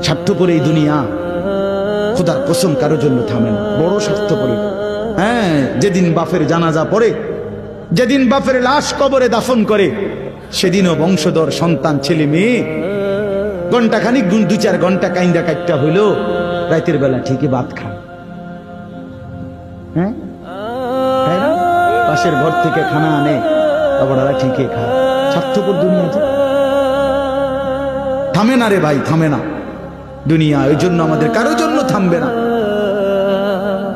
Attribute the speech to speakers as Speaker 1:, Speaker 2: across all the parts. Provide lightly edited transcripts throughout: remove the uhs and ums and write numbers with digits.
Speaker 1: স্বার্থপর এই দুনিয়া, খোদার কসম কারোর জন্য থামে না, বড় স্বার্থপর। হ্যাঁ, যেদিন বাপের জানাজা পড়ে, যেদিন বাপের লাশ কবরে দাফন করে, সেদিনও বংশধর সন্তান ছেলে মেয়ে ঘন্টাখানিক 2-4 ঘন্টা কাইন্দা কাটটা হইলো, রাতের বেলা ঠিকই ভাত খায়। হ্যাঁ, পাশের ঘর থেকে খানা আনে, ওরা ঠিকই খায়। স্বার্থপর দুনিয়াতে থামে না রে ভাই, থামে না দুনিয়া। ওই জন্য আমাদের কারোর জন্য থামবে না।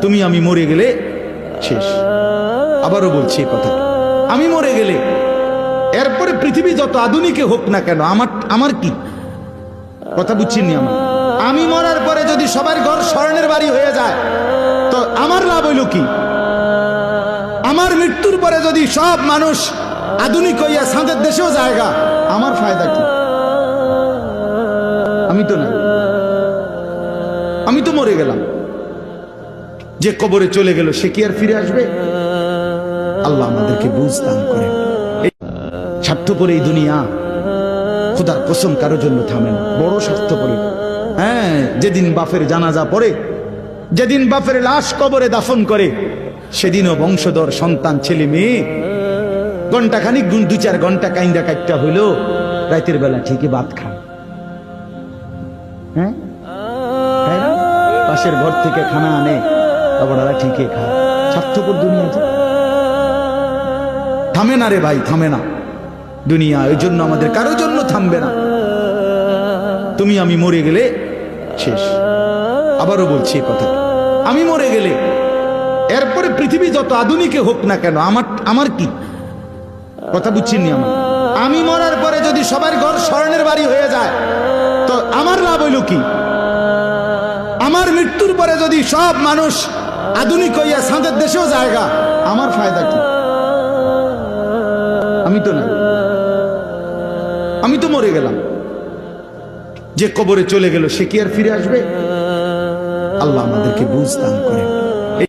Speaker 1: তুমি আমি মরে গেলে শেষ। আবারও বলছি কথা, আমি মরে গেলে এরপরে পৃথিবী যত আধুনিকে হোক না কেন, আমার কি কথা বুঝছিনি? আমি মরার পরে যদি সবার ঘর স্বর্ণের বাড়ি হয়ে যায় তো আমার লাভ হইল কি? আমার মৃত্যুর পরে যদি সব মানুষ আধুনিক হইয়া সাঁদের দেশেও জায়গা, আমার ফায়দা কি? আমি তো না, আমি তো মরে গেলাম। যে কবরে চলে গেল সে কি আর ফিরে আসবে? আল্লাহ আমাদেরকে বুঝ দান করেন। স্বার্থপর এই দুনিয়া, খোদার কসম কারোর জন্য থামে না, বড় স্বার্থপর। হ্যাঁ, যেদিন বাপের জানাজা পড়ে, যেদিন বাপের লাশ কবরে দাফন করে, সেদিনও বংশধর সন্তান ছেলে মেয়ে ঘন্টাখানিক 2-4 ঘন্টা কাইন্দা কাটটা হইলো, রাতের বেলা ঠিকই ভাত খায়। হ্যাঁ, পাশের ঘর থেকে খানা আনে, ওরা ঠিকই খায়। স্বার্থপর দুনিয়াতে থামে না রে ভাই, থামে না দুনিয়া। ওই জন্য আমাদের কারোর জন্য থামবে না। তুমি আমি মরে গেলে শেষ। আবারও বলছি কথা, আমি মরে গেলে এরপরে পৃথিবী যত আধুনিকে হোক না কেন, আমার কি কথা বুঝছিনি? আমি মরার পরে যদি সবার ঘর স্বর্ণের বাড়ি হয়ে যায় তো আমার লাভ হইল কি? আমার মৃত্যুর পরে যদি সব মানুষ আধুনিক হইয়া সাঁদের দেশেও জায়গা, আমার ফায়দা কি? আমি তো না, আমি তো মরে গেলাম। যে কবরে চলে গেল সে কি আর ফিরে আসবে? আল্লাহ আমাদেরকে বুঝ দান করেন।